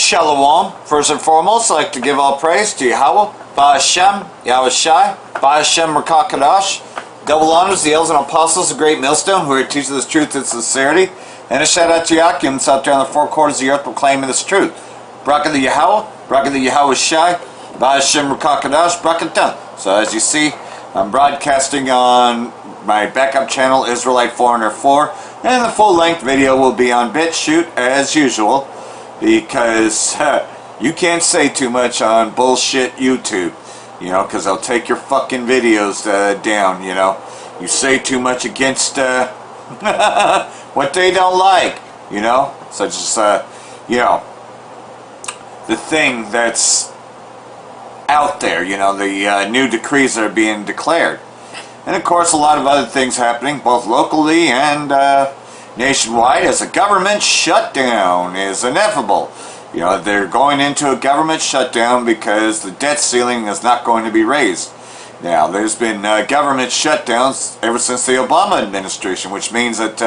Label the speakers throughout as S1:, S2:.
S1: Shalom. First and foremost, I'd like to give all praise to Yahweh, Ba'Hashem, Yahweh Shai, Ba'Hashem Rakakadash. Double honors the elders and apostles, the great millstone, who are teaching this truth and sincerity. And a shout out to Yakim out there on the four corners of the earth proclaiming this truth. Bracha the Yahweh, Bracha the Yahweh Shai, Ba'Hashem Rakakadash, Bracha. So as you see, I'm broadcasting on my backup channel, Israelite 404, and the full-length video will be on BitChute as usual, because you can't say too much on bullshit YouTube, you know, because they'll take your fucking videos down, you know. You say too much against what they don't like, you know, such as, you know, the thing that's out there, you know, the new decrees that are being declared. And of course a lot of other things happening, both locally and nationwide, as a government shutdown is inevitable. You know, they're going into a government shutdown because the debt ceiling is not going to be raised. Now, there's been government shutdowns ever since the Obama administration, which means that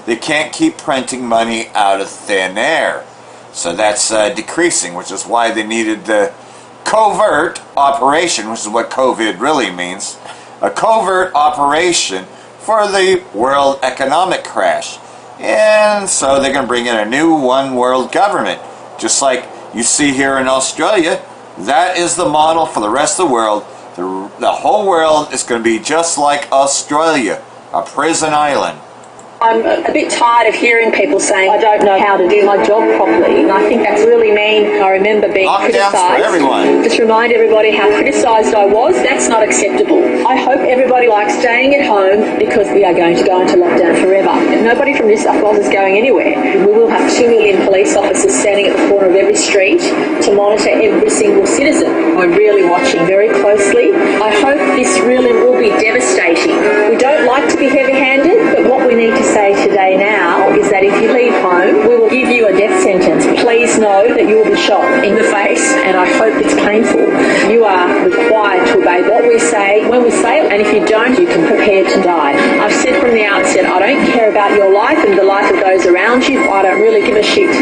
S1: they can't keep printing money out of thin air. So that's decreasing, which is why they needed the covert operation, which is what COVID really means. A covert operation for the world economic crash. And so they're going to bring in a new one world government. Just like you see here in Australia, that is the model for the rest of the world. The whole world is going to be just like Australia, a prison island.
S2: I'm a bit tired of hearing people saying, I don't know how to do my job properly. And I think that's really mean. I remember being criticised.
S1: For everyone.
S2: Just remind everybody how criticised I was. That's not acceptable. I hope everybody likes staying at home because we are going to go into lockdown forever. And nobody from New South Wales is going anywhere. We will have 2 million police officers standing at the corner of every street to monitor every single citizen. We're really watching very closely. I hope this really will be devastating. We don't like to be heavy-handed, but what we need to say today now is that if you leave home, we will give you a death sentence. Please know that you will be shot in the face, and I hope it's painful. You are required to obey what we say when we say it, and if you don't, you can prepare to die. I've said from the outset, I don't care about your life and the life of those around you. I don't really give a shit.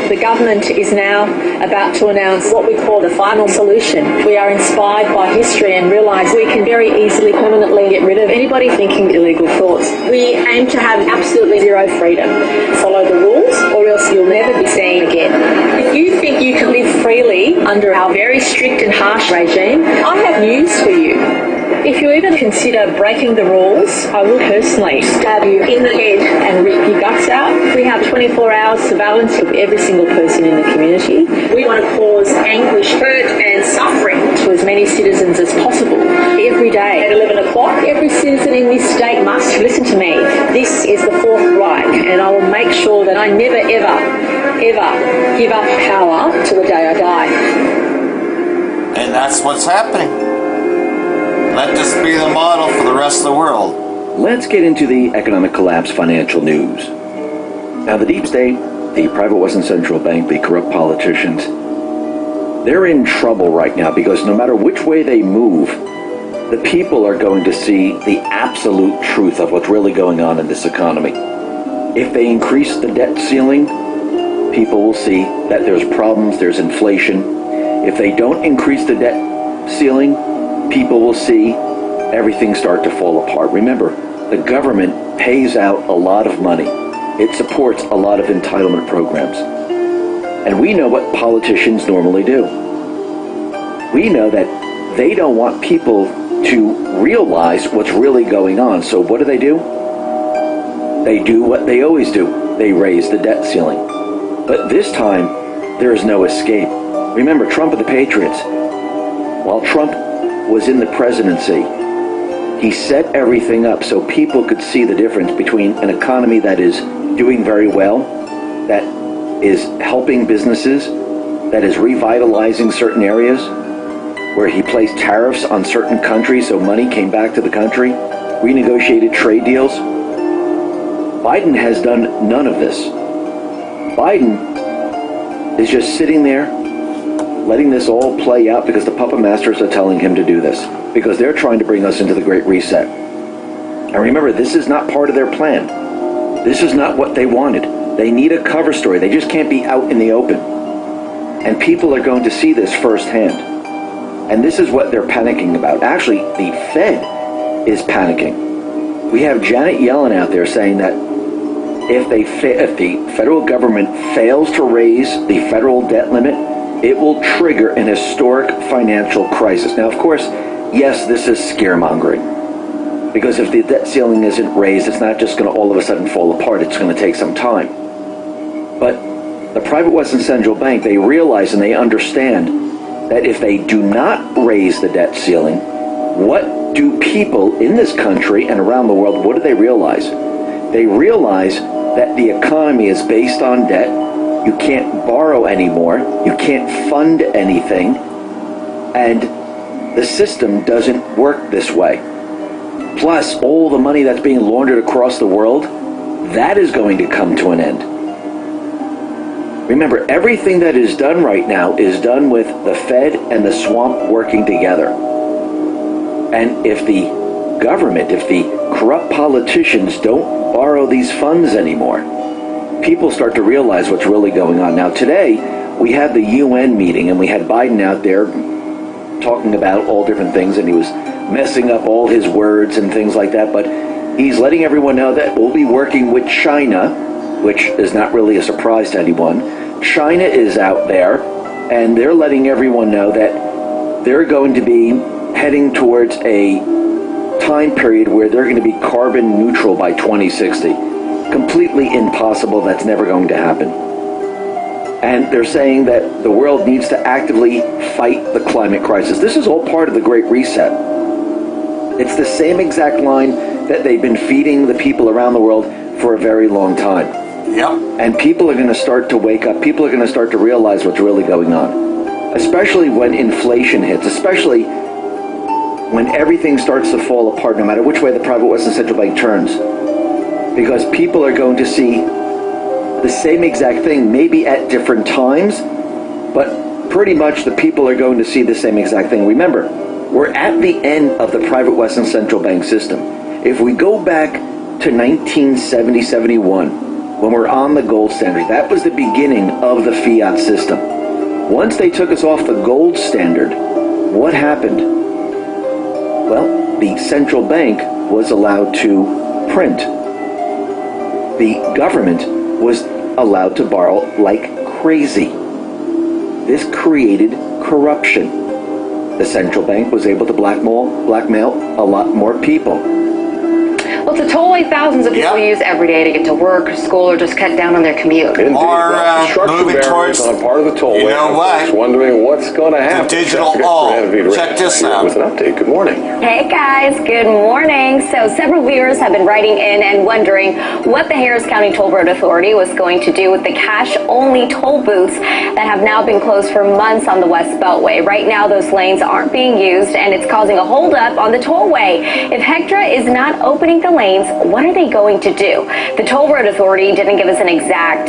S2: The government is now about to announce what we call the final solution. We are inspired by history and realise we can very easily permanently get rid of anybody thinking illegal thoughts. We aim to have absolutely zero freedom. Follow the rules or else you'll never be seen again. If you think you can live freely under our very strict and harsh regime, I have news for you. If you even consider breaking the rules, I will personally stab you in the head and rip your guts out. We have 24 hours surveillance of every single person in the community. We want to cause anguish, hurt and suffering to as many citizens as possible. Every day at 11 o'clock, every citizen in this state must listen to me. This is the Fourth Reich, and I will make sure that I never, ever give up power till the day I die.
S1: And that's what's happening. Let this be the model for the rest of the world.
S3: Let's get into the economic collapse financial news. Now, the deep state, the private Western Central Bank, the corrupt politicians, they're in trouble right now because no matter which way they move, the people are going to see the absolute truth of what's really going on in this economy. If they increase the debt ceiling, people will see that there's problems, there's inflation. If they don't increase the debt ceiling, people will see everything start to fall apart. Remember, the government pays out a lot of money. It supports a lot of entitlement programs. And we know what politicians normally do. We know that they don't want people to realize what's really going on. So what do? They do what they always do. They raise the debt ceiling. But this time, there is no escape. Remember, Trump and the Patriots. While Trump was in the presidency, he set everything up so people could see the difference between an economy that is doing very well, that is helping businesses, that is revitalizing certain areas, where he placed tariffs on certain countries so money came back to the country, renegotiated trade deals. Biden has done none of this. Biden is just sitting there letting this all play out because the puppet masters are telling him to do this, because they're trying to bring us into the Great Reset. And remember, this is not part of their plan. This is not what they wanted. They need a cover story. They just can't be out in the open. And people are going to see this firsthand. And this is what they're panicking about. Actually, the Fed is panicking. We have Janet Yellen out there saying that if the federal government fails to raise the federal debt limit, it will trigger an historic financial crisis. Now, of course, yes, this is scaremongering. Because if the debt ceiling isn't raised, it's not just going to all of a sudden fall apart. It's going to take some time. But the private Western Central Bank, they realize and they understand that if they do not raise the debt ceiling, what do people in this country and around the world, what do they realize? They realize that the economy is based on debt. You can't borrow anymore. You can't fund anything. And the system doesn't work this way. Plus, all the money that's being laundered across the world, that is going to come to an end. Remember, everything that is done right now is done with the Fed and the swamp working together. And if the government, if the corrupt politicians don't borrow these funds anymore, people start to realize what's really going on. Now, today, we had the UN meeting, and we had Biden out there talking about all different things, and he was messing up all his words and things like that, but he's letting everyone know that we'll be working with China, which is not really a surprise to anyone. China is out there, and they're letting everyone know that they're going to be heading towards a time period where they're going to be carbon neutral by 2060. Completely impossible. That's never going to happen. And they're saying that the world needs to actively fight the climate crisis. This is all part of the Great Reset. It's the same exact line that they've been feeding the people around the world for a very long time.
S1: Yep.
S3: And people are going to start to wake up. People are going to start to realize what's really going on. Especially when inflation hits. Especially when everything starts to fall apart, no matter which way the private Western Central Bank turns. Because people are going to see the same exact thing, maybe at different times, but pretty much the people are going to see the same exact thing. Remember, we're at the end of the private Western Central Bank system. If we go back to 1970-71, when we're on the gold standard, that was the beginning of the fiat system. Once they took us off the gold standard, what happened? Well, the central bank was allowed to print. The government was allowed to borrow like crazy. This created corruption. The central bank was able to blackmail a lot more people.
S4: Well, it's a toll thousands of people use every day to get to work, school, or just cut down on their commute.
S1: Or moving towards,
S5: on a part of the tollway.
S1: You know what?
S5: Wondering what's going to happen.
S1: The digital all. Check this out.
S5: With an update. Good morning.
S4: Hey guys, good morning. So several viewers have been writing in and wondering what the Harris County Toll Road Authority was going to do with the cash-only toll booths that have now been closed for months on the West Beltway. Right now, those lanes aren't being used, and it's causing a holdup on the tollway. If Hectra is not opening the lanes, what are they going to do? The Toll Road Authority didn't give us exact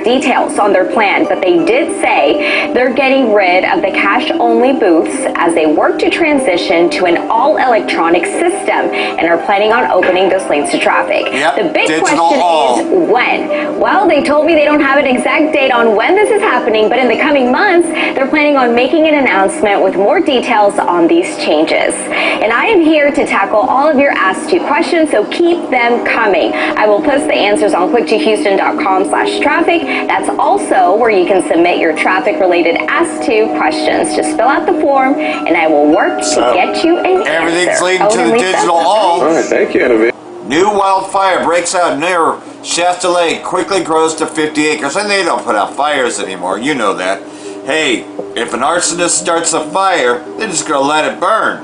S4: details on their plan, but they did say they're getting rid of the cash-only booths as they work to transition to an all-electronic system and are planning on opening those lanes to traffic.
S1: Yep.
S4: The big
S1: Digital
S4: question
S1: all.
S4: is when? Well, they told me they don't have an exact date on when this is happening, but in the coming months, they're planning on making an announcement with more details on these changes. And I am here to tackle all of your Ask To questions, so keep them coming. I will post the answers on click2houston.com/traffic. That's also where you can submit your traffic-related Ask To questions. Just fill out the form, and I will work to get you an answer.
S1: Everything's leading to the digital all.
S5: All right, thank you, Innovative.
S1: New wildfire breaks out near Shasta Lake, quickly grows to 50 acres, and they don't put out fires anymore. You know that. Hey, if an arsonist starts a fire, they're just going to let it burn.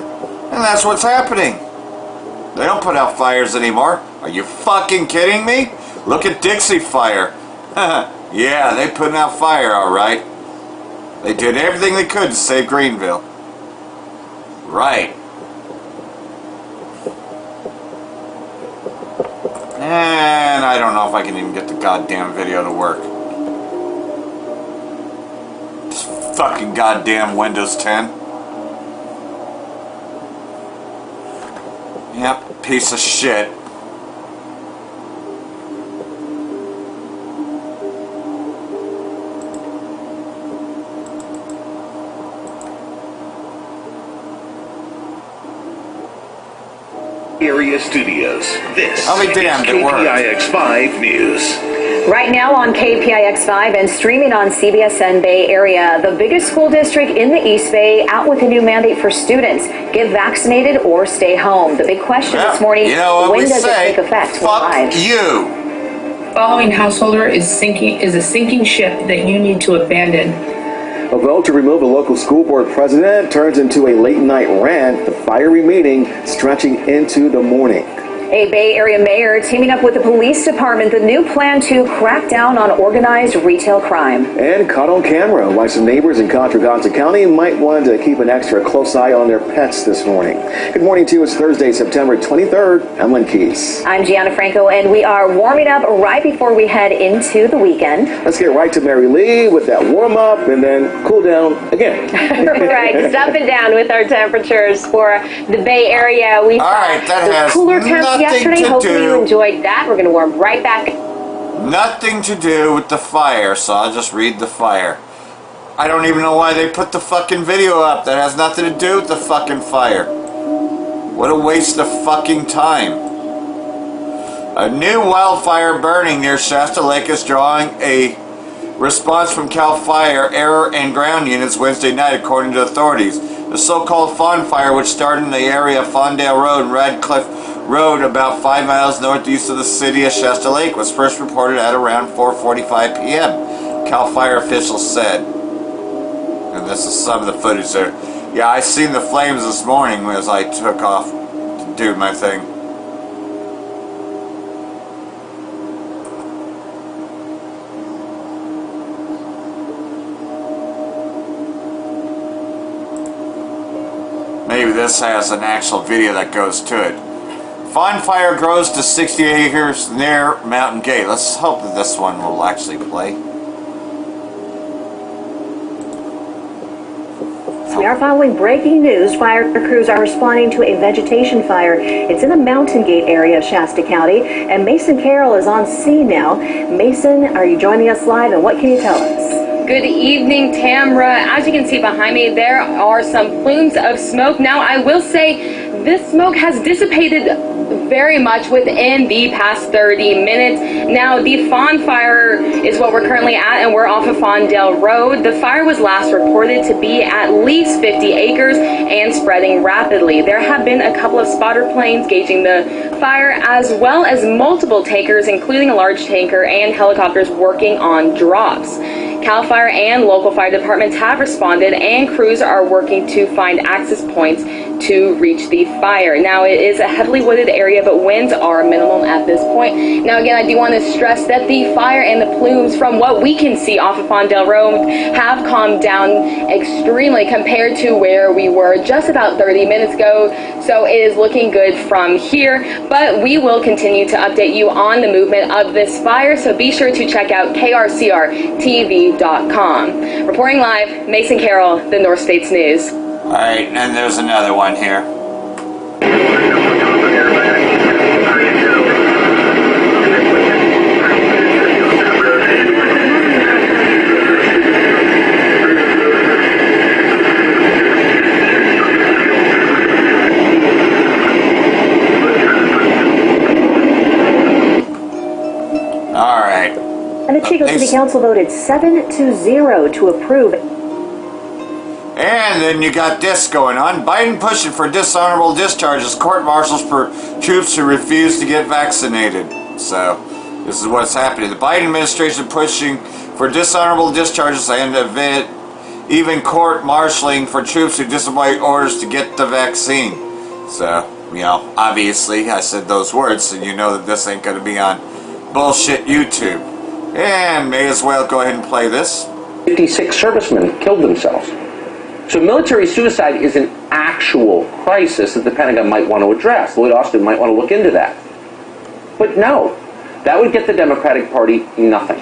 S1: And that's what's happening. They don't put out fires anymore. Are you fucking kidding me? Look at Dixie Fire. Yeah, they putting out fire, all right. They did everything they could to save Greenville. Right. And I don't know if I can even get the goddamn video to work. This fucking goddamn Windows 10. Yep, piece of shit.
S6: Area Studios. This
S1: I'll be damned,
S6: is
S1: it worked.
S6: KPIX5 News.
S4: Right now on KPIX5 and streaming on CBSN Bay Area, the biggest school district in the East Bay out with a new mandate for students. Get vaccinated or stay home. The big question this morning,
S1: you know what
S4: when
S1: we
S4: does
S1: say?
S4: it take effect?
S1: Fuck
S4: Live.
S1: you.
S7: Following householder is a sinking ship that you need to abandon.
S8: A vote to remove a local school board president turns into a late-night rant, the fiery meeting stretching into the morning.
S4: A Bay Area mayor teaming up with the police department, the new plan to crack down on organized retail crime.
S8: And caught on camera why some neighbors in Contra Costa County might want to keep an extra close eye on their pets this morning. Good morning to you. It's Thursday, September 23rd. I'm Lynn Keys.
S4: I'm Gianna Franco, and we are warming up right before we head into the weekend.
S8: Let's get right to Mary Lee with that warm-up and then cool down again.
S9: Right, just up and down with our temperatures for the Bay Area. We
S1: All right, that has
S9: cooler temps
S1: nothing
S9: yesterday.
S1: to
S9: Hopefully
S1: do.
S9: you enjoyed that. We're going to warm right back.
S1: Nothing to do with the fire, so I'll just read the fire. I don't even know why they put the fucking video up. That has nothing to do with the fucking fire. What a waste of fucking time. A new wildfire burning near Shasta Lake is drawing a response from CAL FIRE air and ground units Wednesday night, according to authorities. The so-called Fawn Fire, which started in the area of Fawndale Road and Radcliffe Road about 5 miles northeast of the city of Shasta Lake, was first reported at around 4:45 p.m., CAL FIRE officials said. And this is some of the footage there. Yeah, I seen the flames this morning as I took off to do my thing. Maybe this has an actual video that goes to it. Fawn Fire grows to 60 acres near Mountain Gate. Let's hope that this one will actually play.
S10: We are following breaking news. Fire crews are responding to a vegetation fire. It's in the Mountain Gate area of Shasta County, and Mason Carroll is on scene now. Mason, are you joining us live, and what can you tell us?
S9: Good evening, Tamra. As you can see behind me, there are some plumes of smoke. Now, I will say this smoke has dissipated very much within the past 30 minutes. Now, the Fawn Fire is what we're currently at, and we're off of Fawndale Road. The fire was last reported to be at least 50 acres and spreading rapidly. There have been a couple of spotter planes gauging the fire, as well as multiple tankers, including a large tanker and helicopters working on drops. CAL FIRE and local fire departments have responded, and crews are working to find access points to reach the fire. Now, it is a heavily wooded area, but winds are minimal at this point. Now, again, I do want to stress that the fire and the plumes, from what we can see off of Fawndale Road, have calmed down extremely compared to where we were just about 30 minutes ago. So it is looking good from here, but we will continue to update you on the movement of this fire. So be sure to check out krcrtv.com. Reporting live, Mason Carroll, the North States News.
S1: All right, and there's another one here. All right.
S10: And the Chico City Council voted 7-0 to approve.
S1: And then you got this going on. Biden pushing for dishonorable discharges, court-martials for troops who refuse to get vaccinated. So, this is what's happening. The Biden administration pushing for dishonorable discharges and even court-martialing for troops who disobey orders to get the vaccine. So, you know, obviously, I said those words, so you know that this ain't going to be on bullshit YouTube. And may as well go ahead and play this.
S11: 56 servicemen killed themselves. So military suicide is an actual crisis that the Pentagon might want to address. Lloyd Austin might want to look into that. But no, that would get the Democratic Party nothing.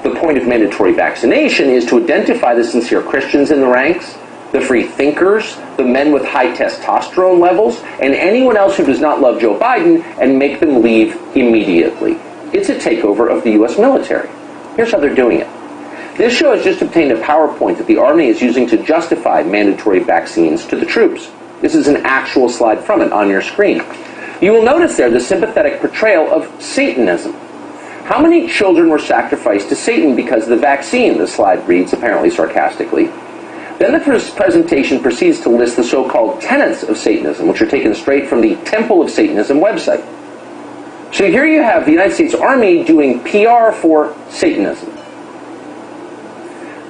S11: The point of mandatory vaccination is to identify the sincere Christians in the ranks, the free thinkers, the men with high testosterone levels, and anyone else who does not love Joe Biden, and make them leave immediately. It's a takeover of the U.S. military. Here's how they're doing it. This show has just obtained a PowerPoint that the Army is using to justify mandatory vaccines to the troops. This is an actual slide from it on your screen. You will notice there the sympathetic portrayal of Satanism. How many children were sacrificed to Satan because of the vaccine? The slide reads, apparently sarcastically. Then the presentation proceeds to list the so-called tenets of Satanism, which are taken straight from the Temple of Satanism website. So here you have the United States Army doing PR for Satanism.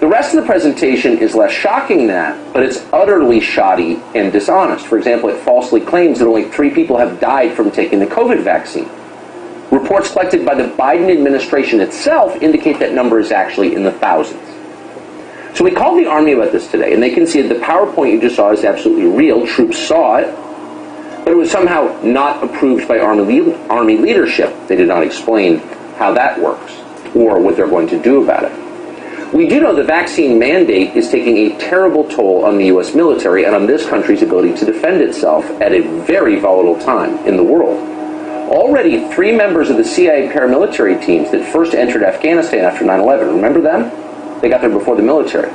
S11: The rest of the presentation is less shocking than that, but it's utterly shoddy and dishonest. For example, it falsely claims that only 3 people have died from taking the COVID vaccine. Reports collected by the Biden administration itself indicate that number is actually in the thousands. So we called the Army about this today, and they conceded the PowerPoint you just saw is absolutely real. Troops saw it, but it was somehow not approved by Army leadership. They did not explain how that works or what they're going to do about it. We do know the vaccine mandate is taking a terrible toll on the U.S. military and on this country's ability to defend itself at a very volatile time in the world. Already 3 members of the CIA paramilitary teams that first entered Afghanistan after 9/11, remember them? They got there before the military.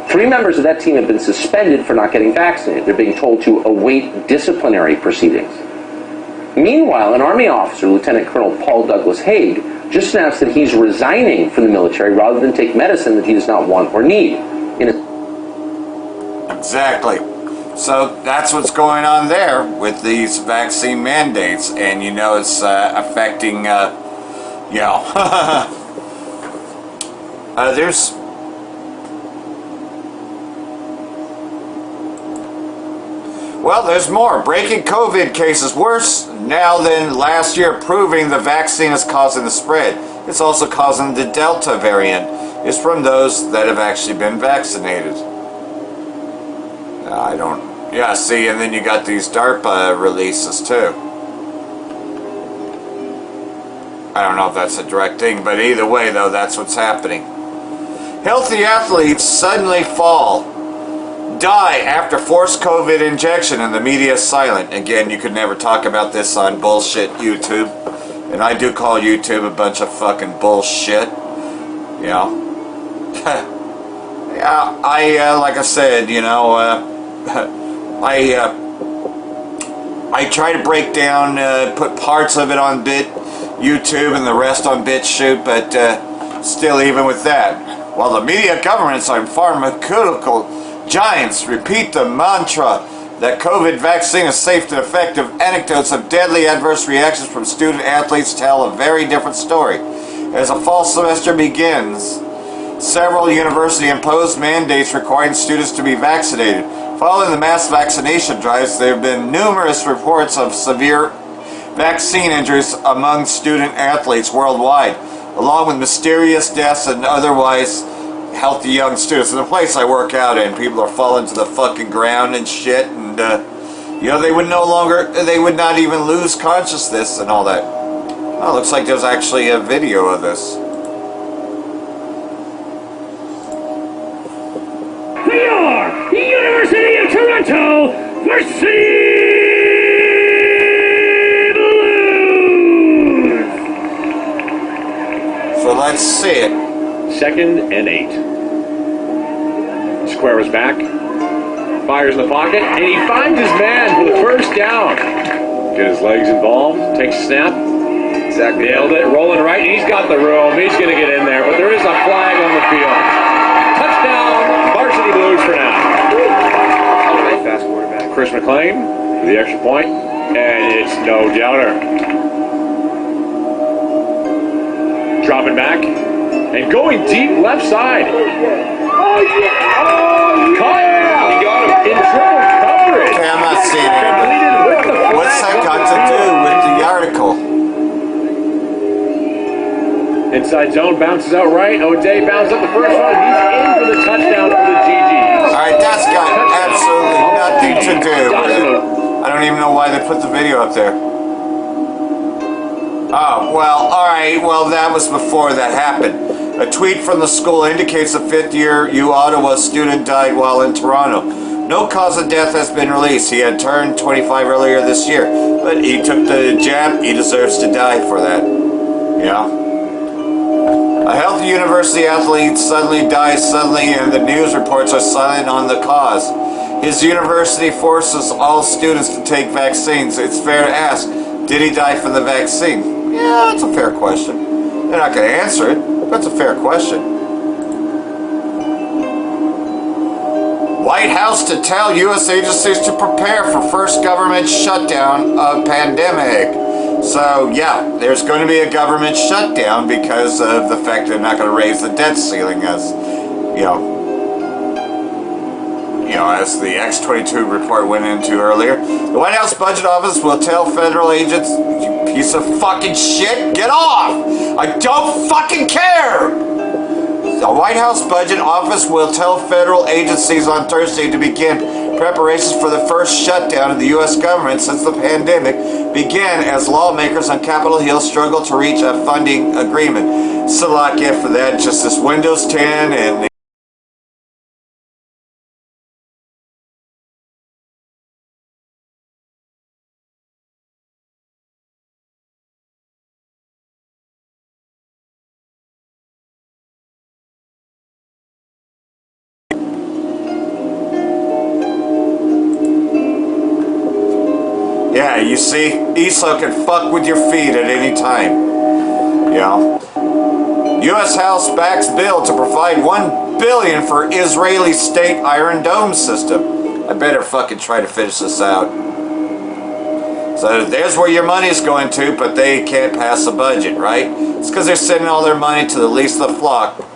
S11: 3 members of that team have been suspended for not getting vaccinated. They're being told to await disciplinary proceedings. Meanwhile, an Army officer, Lieutenant Colonel Paul Douglas Haig, just announced that he's resigning from the military rather than take medicine that he does not want or need.
S1: Exactly. So that's what's going on there with these vaccine mandates, and you know it's affecting, others. Well, there's more. Breaking COVID cases worse now than last year, proving the vaccine is causing the spread. It's also causing the Delta variant. It's from those that have actually been vaccinated. Yeah, see, and then you got these DARPA releases too. I don't know if that's a direct thing, but either way, though, that's what's happening. Healthy athletes suddenly die after forced COVID injection, and the media is silent. Again, you could never talk about this on bullshit YouTube, and I do call YouTube a bunch of fucking bullshit. Yeah, like I said, I try to break down, put parts of it on YouTube and the rest on BitChute, but still, even with that, while the media, governments, and pharmaceutical giants repeat the mantra that COVID vaccine is safe and effective, anecdotes of deadly adverse reactions from student athletes tell a very different story. As a fall semester begins, several university-imposed mandates requiring students to be vaccinated. Following the mass vaccination drives, there have been numerous reports of severe vaccine injuries among student athletes worldwide, along with mysterious deaths and otherwise healthy young students. In the place I work out in, people are falling to the fucking ground and shit, and they would not even lose consciousness and all that. Oh, looks like there's actually a video of this.
S12: We are the University of Toronto versus
S1: So let's see it.
S5: 2nd and 8. Square is back. Fires in the pocket, and he finds his man for the first down. Get his legs involved, takes a snap. Nailed it, rolling right. He's got the room. He's going to get in there, but there is a flag on the field. Touchdown, Varsity Blues for now.
S8: Fast quarterback.
S5: Chris McLean for the extra point, and it's no doubter. Dropping back and going deep left side. Oh, yeah! Oh, caught him. He got him in triple coverage.
S1: Okay, I'm not seeing it. What's that got to do with the article?
S5: Inside zone, bounces out right. O'Day bounces up the first one. He's in for the touchdown for the GGs.
S1: Alright, that's got absolutely nothing to do with it. I don't even know why they put the video up there. Oh, well, alright, well, that was before that happened. A tweet from the school indicates a 5th-year U Ottawa student died while in Toronto. No cause of death has been released. He had turned 25 earlier this year, but he took the jab. He deserves to die for that. Yeah. A healthy university athlete suddenly dies and the news reports are silent on the cause. His university forces all students to take vaccines. It's fair to ask, Did he die from the vaccine? Yeah, that's a fair question. They're not going to answer it, but it's a fair question. White House to tell U.S. agencies to prepare for first government shutdown of pandemic. So yeah, there's going to be a government shutdown because of the fact they're not going to raise the debt ceiling, as as the X-22 report went into earlier. The White House Budget Office will tell federal agents, you piece of fucking shit, get off! I don't fucking care! The White House Budget Office will tell federal agencies on Thursday to begin preparations for the first shutdown of the U.S. government since the pandemic began, as lawmakers on Capitol Hill struggle to reach a funding agreement. Salakia for that, just this Windows 10 and yeah, you see, Esau can fuck with your feet at any time. U.S. House backs bill to provide $1 billion for Israeli state Iron Dome system. I better fucking try to finish this out. So there's where your money's going to, but they can't pass a budget, right? It's because they're sending all their money to the least of the flock.